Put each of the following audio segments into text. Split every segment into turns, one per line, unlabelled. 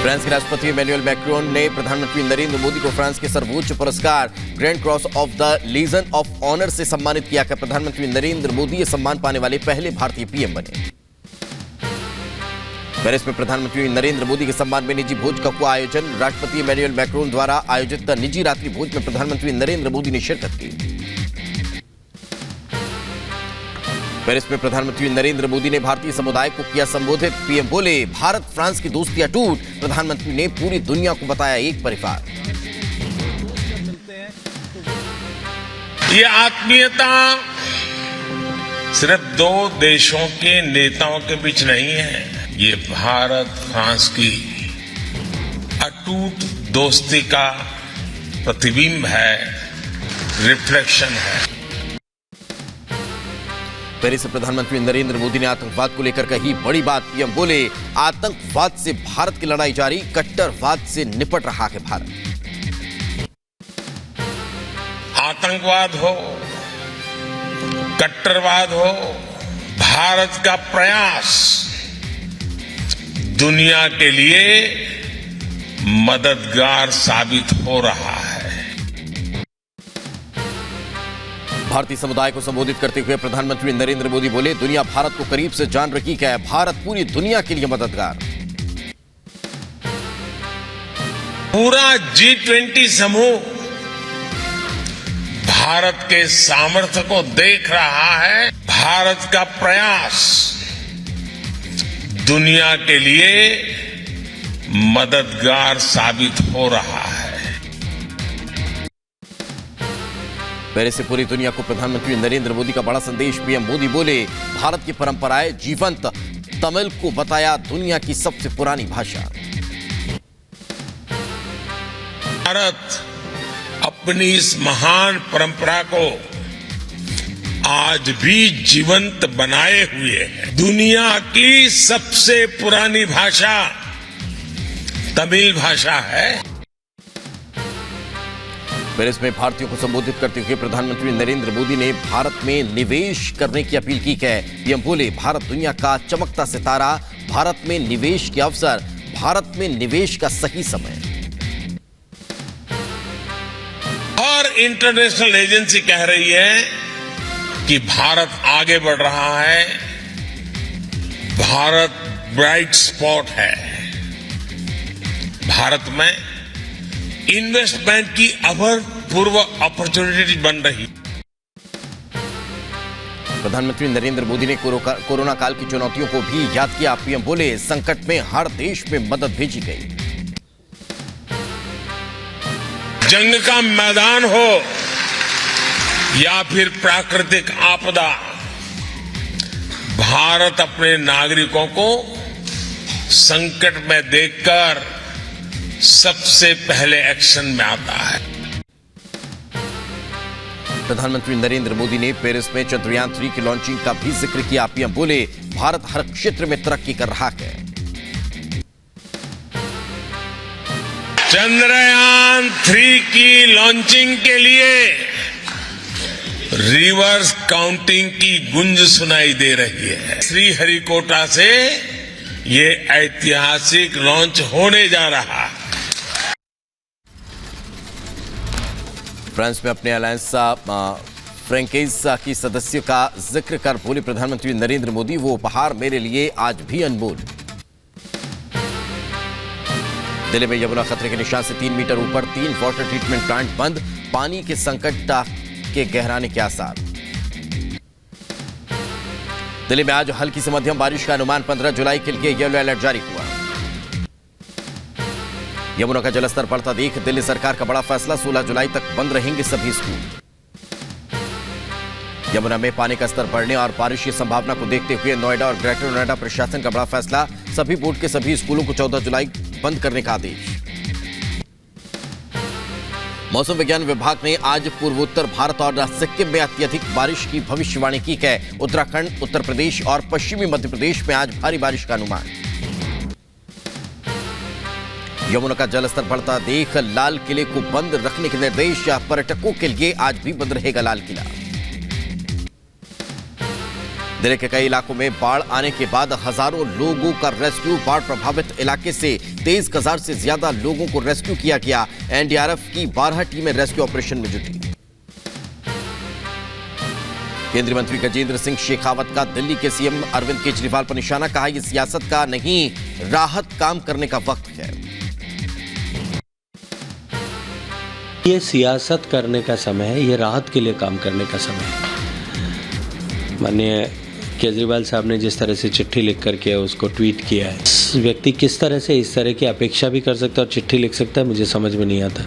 France के राष्ट्रपति Emmanuel Macron ने प्रधानमंत्री नरेंद्र मोदी को फ्रांस के सर्वोच्च पुरस्कार grand cross of the legion of honour से सम्मानित किया। प्रधानमंत्री नरेंद्र मोदी ये सम्मान पाने वाले पहले भारतीय पीएम बने। पेरिस में प्रधानमंत्री नरेंद्र मोदी के सम्मान में निजी भोज का हुआ आयोजन। राष्ट्रपति इमैनुअल मैक्रोन द्वारा आयोजित निजी रात्रि भोज में प्रधानमंत्री नरेंद्र मोदी ने शिरकत की। पेरिस में प्रधानमंत्री नरेंद्र मोदी ने भारतीय समुदाय को किया संबोधित। पीएम बोले, भारत फ्रांस की दोस्ती अटूट। प्रधानमंत्री ने पूरी दुनिया को बताया एक परिवार।
ये आत्मीयता सिर्फ दो देशों के नेताओं के बीच नहीं है, ये भारत फ्रांस की अटूट दोस्ती का प्रतिबिंब है, रिफ्लेक्शन है।
पेरिस से प्रधानमंत्री नरेंद्र मोदी ने आतंकवाद को लेकर कही बड़ी बात। पीएम बोले, आतंकवाद से भारत की लड़ाई जारी, कट्टरवाद से निपट रहा है भारत।
आतंकवाद हो, कट्टरवाद हो, भारत का प्रयास दुनिया के लिए मददगार साबित हो रहा है।
भारतीय समुदाय को संबोधित करते हुए प्रधानमंत्री नरेंद्र मोदी बोले, दुनिया भारत को करीब से जान रही है, भारत पूरी दुनिया के लिए मददगार।
पूरा G20 समूह भारत के सामर्थ्य को देख रहा है। भारत का प्रयास दुनिया के लिए मददगार साबित हो रहा है।
पेरिस से पूरी दुनिया को प्रधानमंत्री नरेंद्र मोदी का बड़ा संदेश। पीएम मोदी बोले, भारत की परंपराएं जीवंत। तमिल को बताया दुनिया की सबसे पुरानी भाषा।
भारत अपनी इस महान परंपरा को आज भी जीवंत बनाए हुए है। दुनिया की सबसे पुरानी भाषा तमिल भाषा है।
पेरिस में भारतीयों को संबोधित करते हुए प्रधानमंत्री नरेंद्र मोदी ने भारत में निवेश करने की अपील की है। पीएम बोले, भारत दुनिया का चमकता सितारा, भारत में निवेश के अवसर, भारत में निवेश का सही समय।
और इंटरनेशनल एजेंसी कह रही है कि भारत आगे बढ़ रहा है, भारत ब्राइट स्पॉट है। भारत में इन्वेस्टमेंट की अभूतपूर्व अपॉर्चुनिटी बन रही।
प्रधानमंत्री नरेंद्र मोदी ने कोरोना काल की चुनौतियों को भी याद किया। पीएम बोले, संकट में हर देश में मदद भेजी गई।
जंग का मैदान हो या फिर प्राकृतिक आपदा, भारत अपने नागरिकों को संकट में देखकर सबसे पहले एक्शन में आता है।
प्रधानमंत्री नरेंद्र मोदी ने पेरिस में चंद्रयान 3 की लॉन्चिंग का भी जिक्र किया। पीएम बोले, भारत हर क्षेत्र में तरक्की कर रहा है।
चंद्रयान 3 की लॉन्चिंग के लिए रिवर्स काउंटिंग की गूंज सुनाई दे रही है। श्रीहरिकोटा से ये ऐतिहासिक लॉन्च होने जा रहा है।
फ्रांस में अपने अलायंस फ्रैंकेज की सदस्यों का जिक्र कर बोले प्रधानमंत्री नरेंद्र मोदी, वो उपहार मेरे लिए आज भी अनमोल। दिल्ली में यमुना खतरे के निशान से 3 मीटर ऊपर 3 वाटर ट्रीटमेंट प्लांट बंद, पानी के संकट के गहराने के आसार। दिल्ली में आज हल्की से मध्यम बारिश का अनुमान, 15 जुलाई के लिए येलो अलर्ट जारी हुआ। यमुना का जलस्तर बढ़ता देख दिल्ली सरकार का बड़ा फैसला, 16 जुलाई तक बंद रहेंगे सभी स्कूल। यमुना में पानी का स्तर बढ़ने और बारिश की संभावना को देखते हुए नोएडा और ग्रेटर नोएडा प्रशासन का बड़ा फैसला, सभी बोर्ड के सभी स्कूलों को 14 जुलाई बंद करने का आदेश। मौसम विज्ञान विभाग ने आज पूर्वोत्तर भारत और सिक्किम में अत्यधिक बारिश की भविष्यवाणी की है। उत्तराखंड, उत्तर प्रदेश और पश्चिमी मध्य प्रदेश में आज भारी बारिश का अनुमान। यमुना का जलस्तर बढ़ता देख लाल किले को बंद रखने के निर्देश, पर्यटकों के लिए आज भी बंद रहेगा लाल किला। दिल्ली के कई इलाकों में बाढ़ आने के बाद हजारों लोगों का रेस्क्यू। बाढ़ प्रभावित इलाके से 23,000 से ज्यादा लोगों को रेस्क्यू किया गया। एनडीआरएफ की 12 टीमें रेस्क्यू ऑपरेशन में जुटी। केंद्रीय मंत्री गजेंद्र सिंह शेखावत का दिल्ली के सीएम अरविंद केजरीवाल पर निशाना। कहा, यह सियासत का नहीं, राहत काम करने का वक्त है।
ये सियासत करने का समय है, ये राहत के लिए काम करने का समय है। माननीय केजरीवाल साहब ने जिस तरह से चिट्ठी लिख करके उसको ट्वीट किया है, व्यक्ति किस तरह से इस तरह की अपेक्षा भी कर सकता है और चिट्ठी लिख सकता है, मुझे समझ में नहीं आता।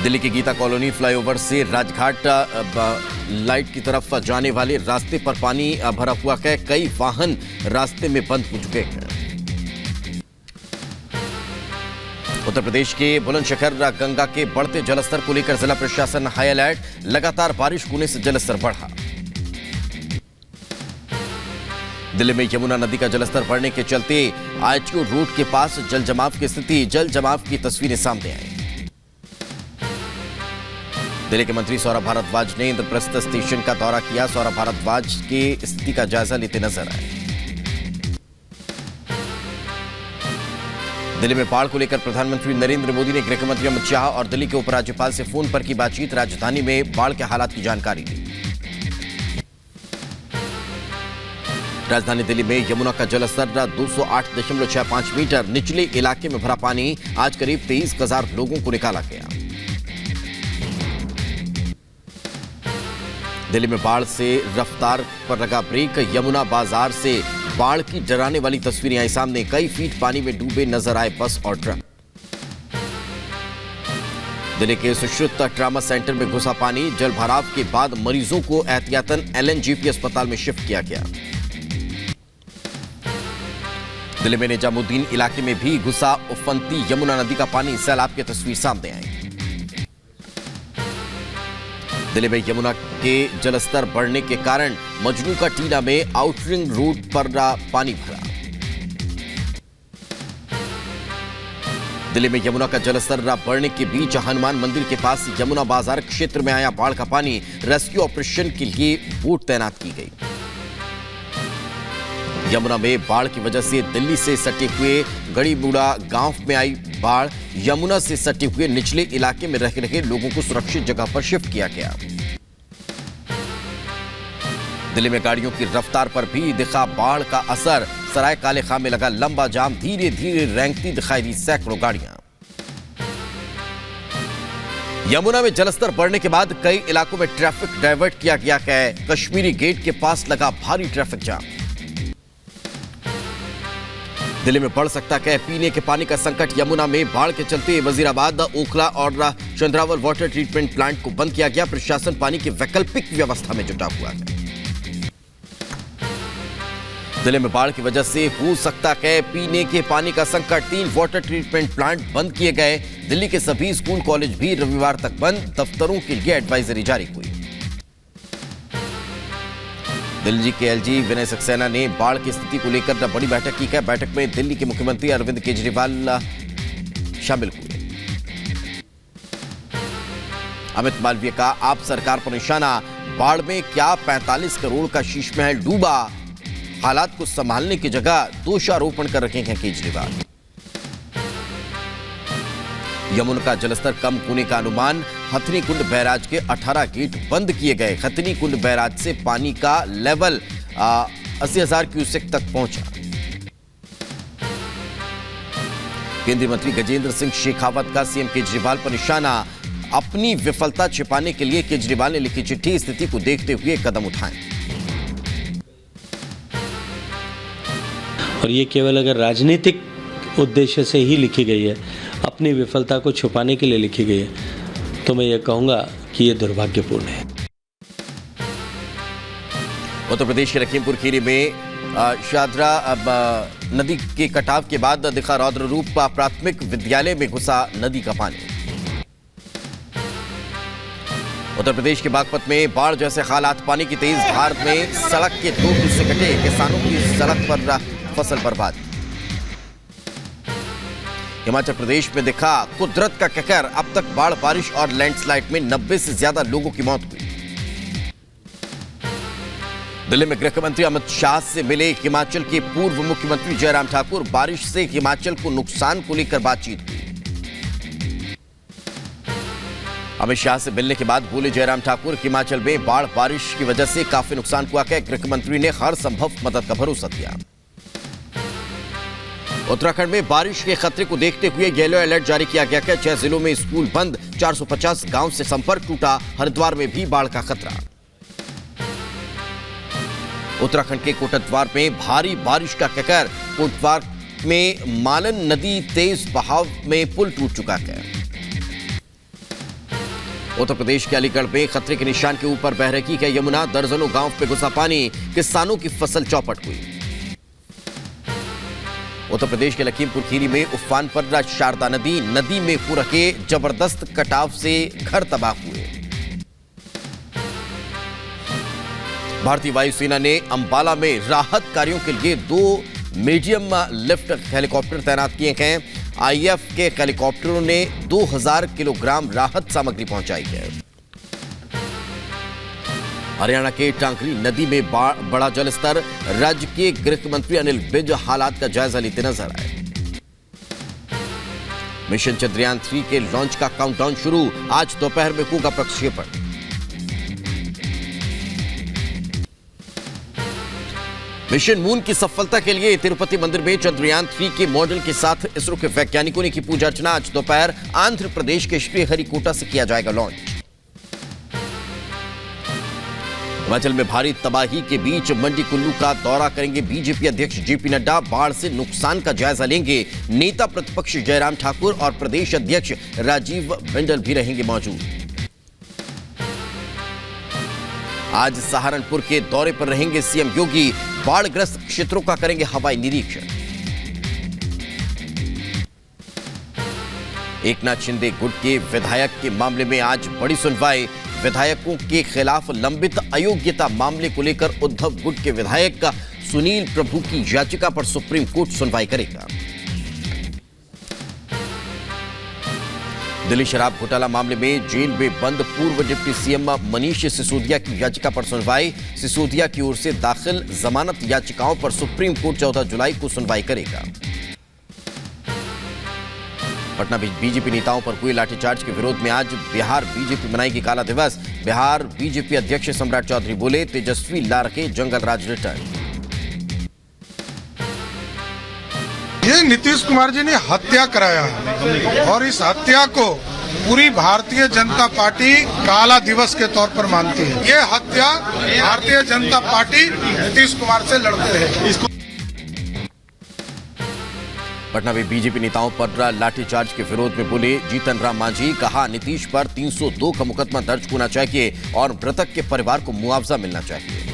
दिल्ली की गीता कॉलोनी फ्लाईओवर से राजघाट लाइट की तरफ जाने वाले रास्ते पर पानी भरा हुआ है। कई वाहन रास्ते में बंद हो चुके हैं। उत्तर प्रदेश के बुलंदशहर गंगा के बढ़ते जलस्तर को लेकर जिला प्रशासन हाई अलर्ट। लगातार बारिश होने से जलस्तर बढ़ा। दिल्ली में यमुना नदी का जलस्तर बढ़ने के चलते आईटीओ रोड के पास जल जमाव की स्थिति, जल जमाव की तस्वीरें सामने आई। दिल्ली के मंत्री सौरभ भारद्वाज ने इंद्रप्रस्थ स्टेशन का दौरा किया। सौरभ भारद्वाज की स्थिति का जायजा लेते नजर आए। दिल्ली में बाढ़ को लेकर प्रधानमंत्री नरेंद्र मोदी ने गृह मंत्री अमित शाह और दिल्ली के उपराज्यपाल से फोन पर की बातचीत। राजधानी में बाढ़ के हालात की जानकारी दी। राजधानी दिल्ली में यमुना का जलस्तर 208.65 मीटर। निचले इलाके में भरा पानी। आज करीब 23,000 लोगों को निकाला गया। दिल्ली में बाढ़ से रफ्तार पर लगा ब्रेक। यमुना बाजार से बाढ़ की डराने वाली तस्वीरें आई सामने। कई फीट पानी में डूबे नजर आए बस और ट्रक। दिल्ली के सुश्रुत ट्रामा सेंटर में घुसा पानी। जल भराव के बाद मरीजों को एहतियातन एलएनजेपी अस्पताल में शिफ्ट किया गया। दिल्ली में निजामुद्दीन इलाके में भी घुसा उफनती यमुना नदी का पानी। सैलाब की तस्वीर सामने आई। दिल्ली में यमुना के जलस्तर बढ़ने के कारण मजनू का टीला में आउटरिंग रोड पर पानी भरा। दिल्ली में यमुना का जलस्तर बढ़ने के बीच हनुमान मंदिर के पास यमुना बाजार क्षेत्र में आया बाढ़ का पानी। रेस्क्यू ऑपरेशन के लिए बोट तैनात की गई। यमुना में बाढ़ की वजह से दिल्ली से सटे हुए गड़ीबूढ़ा गांव में आई बाढ़। यमुना से सटे हुए निचले इलाके में रह रहे लोगों को सुरक्षित जगह पर शिफ्ट किया गया। दिल्ली में गाड़ियों की रफ्तार पर भी दिखा बाढ़ का असर। सराय काले खां में लगा लंबा जाम। धीरे धीरे रेंगती दिखाई दी सैकड़ों गाड़ियां। यमुना में जलस्तर बढ़ने के बाद कई इलाकों में ट्रैफिक डायवर्ट किया गया है। कश्मीरी गेट के पास लगा भारी ट्रैफिक जाम। दिल्ली में बढ़ सकता है पीने के पानी का संकट। यमुना में बाढ़ के चलते वजीराबाद, ओखला और चंद्रावल वाटर ट्रीटमेंट प्लांट को बंद किया गया। प्रशासन पानी की वैकल्पिक व्यवस्था में जुटा हुआ है। दिल्ली में बाढ़ की वजह से हो सकता है पीने के पानी का संकट। 3 वाटर ट्रीटमेंट प्लांट बंद किए गए। दिल्ली के सभी स्कूल कॉलेज भी रविवार तक बंद। दफ्तरों के लिए एडवाइजरी जारी हुई। दिल्ली के एलजी विनय सक्सेना ने बाढ़ की स्थिति को लेकर बड़ी बैठक की है। बैठक में दिल्ली के मुख्यमंत्री अरविंद केजरीवाल शामिल हुए। अमित मालवीय का आप सरकार पर निशाना। बाढ़ में क्या 45 करोड़ का शीश महल डूबा? हालात को संभालने की जगह दोषारोपण कर रहे हैं केजरीवाल। यमुना का जलस्तर कम होने का अनुमान। हथनी कुंड बैराज के 18 गेट बंद किए गए। हथनी कुंड बैराज से पानी का लेवल 80,000 क्यूसेक तक पहुंचा। केंद्रीय मंत्री गजेंद्र सिंह शेखावत का सीएम केजरीवाल पर निशाना। अपनी विफलता छिपाने के लिए केजरीवाल ने लिखी चिट्ठी। स्थिति को देखते हुए कदम उठाएं।
और ये केवल अगर राजनीतिक उद्देश्य से ही लिखी गई है, अपनी विफलता को छुपाने के लिए लिखी गई है, तो मैं ये कहूँगा कि ये दुर्भाग्यपूर्ण है।
उत्तर प्रदेश के लखीमपुर खीरी में शादरा नदी के कटाव के बाद दिखा रौद्र रूप। प्राथमिक विद्यालय में घुसा नदी का पानी। उत्तर प्रदेश के बागपत में बाढ़ जैसे हालात। पानी की तेज धार में सड़क के 2 हिस्से कटे। किसानों की सड़क पर फसल बर्बाद। हिमाचल प्रदेश में दिखा कुदरत का कहर। अब तक बाढ़, बारिश और लैंडस्लाइड में 90 से ज्यादा लोगों की मौत हुई। दिल्ली में गृह मंत्री अमित शाह से मिले हिमाचल के पूर्व मुख्यमंत्री जयराम ठाकुर। बारिश से हिमाचल को नुकसान को लेकर बातचीत हुई। अमित शाह से मिलने के बाद बोले जयराम ठाकुर, हिमाचल में बाढ़ बारिश की वजह से काफी नुकसान हुआ है। गृह मंत्री ने हर संभव मदद का भरोसा दिया। उत्तराखंड में बारिश के खतरे को देखते हुए येलो अलर्ट जारी किया गया है। 6 जिलों में स्कूल बंद, 450 गांव से संपर्क टूटा। हरिद्वार में भी बाढ़ का खतरा। उत्तराखंड के कोटद्वार में भारी बारिश का कहर। कोटद्वार में मालन नदी तेज बहाव में पुल टूट चुका है। उत्तर प्रदेश के अलीगढ़ में खतरे के निशान के ऊपर बह रही है यमुना। दर्जनों गांव पे घुसा पानी, किसानों की फसल चौपट हुई। उत्तर प्रदेश के लखीमपुर खीरी में उफान पर शारदा नदी में हो रहे जबरदस्त कटाव से घर तबाह हुए। भारतीय वायुसेना ने अंबाला में राहत कार्यों के लिए 2 मीडियम लिफ्ट हेलीकॉप्टर तैनात किए हैं। आईएफ के हेलीकॉप्टरों ने 2000 किलोग्राम राहत सामग्री पहुंचाई है। हरियाणा के टांकरी नदी में बड़ा जलस्तर। राज्य के गृह मंत्री अनिल विज हालात का जायजा लेते नजर आए। मिशन चंद्रयान 3 के लॉन्च का काउंटडाउन शुरू। आज दोपहर में होगा प्रक्षेपण। मिशन मून की सफलता के लिए तिरुपति मंदिर में चंद्रयान 3 के मॉडल के साथ इसरो के वैज्ञानिकों ने की पूजा अर्चना। आज दोपहर आंध्र प्रदेश के श्रीहरिकोटा से किया जाएगा लॉन्च। हिमाचल में भारी तबाही के बीच मंडी कुल्लू का दौरा करेंगे बीजेपी अध्यक्ष जेपी नड्डा। बाढ़ से नुकसान का जायजा लेंगे। नेता प्रतिपक्ष जयराम ठाकुर और प्रदेश अध्यक्ष राजीव बिंदल भी रहेंगे मौजूद। आज सहारनपुर के दौरे पर रहेंगे सीएम योगी। बाढ़ग्रस्त क्षेत्रों का करेंगे हवाई निरीक्षण। एकनाथ शिंदे गुट के विधायक के मामले में आज बड़ी सुनवाई। विधायकों के खिलाफ लंबित अयोग्यता मामले को लेकर उद्धव गुट के विधायक सुनील प्रभु की याचिका पर सुप्रीम कोर्ट सुनवाई करेगा। दिल्ली शराब घोटाला मामले में जेल में बंद पूर्व डिप्टी सीएम मनीष सिसोदिया की याचिका पर सुनवाई। सिसोदिया की ओर से दाखिल जमानत याचिकाओं पर सुप्रीम कोर्ट 14 जुलाई को सुनवाई करेगा। पटना में बीजेपी नेताओं पर हुए लाठीचार्ज के विरोध में आज बिहार बीजेपी मनाएगी काला दिवस। बिहार बीजेपी अध्यक्ष सम्राट चौधरी बोले, तेजस्वी ला रखे जंगल राज रिटर्न।
ये नीतीश कुमार जी ने हत्या कराया है और इस हत्या को पूरी भारतीय जनता पार्टी काला दिवस के तौर पर मानती है। ये हत्या भारतीय जनता पार्टी नीतीश कुमार से लड़ते हैं।
पटना में बीजेपी नेताओं पर लाठीचार्ज के विरोध में बोले जीतन राम मांझी। कहा, नीतीश पर 302 का मुकदमा दर्ज होना चाहिए और मृतक के परिवार को मुआवजा मिलना चाहिए।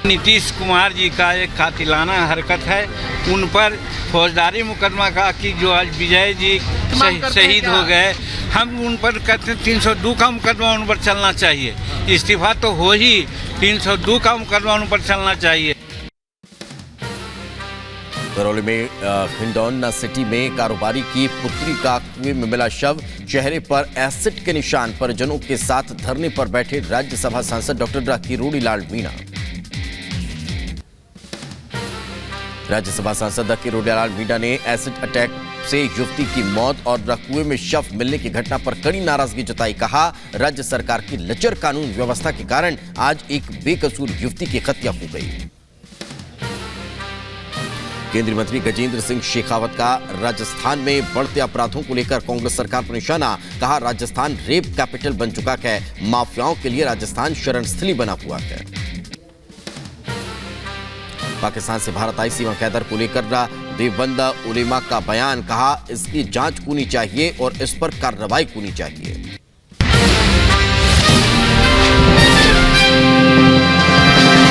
नीतीश कुमार जी का एक कातिलाना हरकत है। उन पर फौजदारी मुकदमा का कि जो आज विजय जी शहीद हो गए, हम उन पर कहते हैं 302 का मुकदमा उन पर चलना चाहिए। इस्तीफा तो हो ही, 302 का मुकदमा उन पर चलना चाहिए।
करौली में हिंडौन सिटी में कारोबारी की पुत्री का कुएं में मिला शव। चेहरे पर एसिड के निशान। परिजनों के साथ धरने पर बैठे राज्यसभा सांसद डॉक्टर किरोड़ीलाल मीणा। राज्यसभा सांसद किरोड़ीलाल मीणा ने एसिड अटैक से युवती की मौत और कुएं में शव मिलने की घटना पर कड़ी नाराजगी जताई। कहा, राज्य सरकार की लचर कानून व्यवस्था के कारण आज एक बेकसूर युवती की हत्या हो गई। केंद्रीय मंत्री गजेंद्र सिंह शेखावत का राजस्थान में बढ़ते अपराधों को लेकर कांग्रेस सरकार पर निशाना। कहा, राजस्थान रेप कैपिटल बन चुका है। माफियाओं के लिए राजस्थान शरणस्थली बना हुआ है। पाकिस्तान से भारत आई सीमा कैदर को लेकर देवबंद उलेमा का बयान। कहा, इसकी जांच होनी चाहिए और इस पर कार्रवाई होनी चाहिए।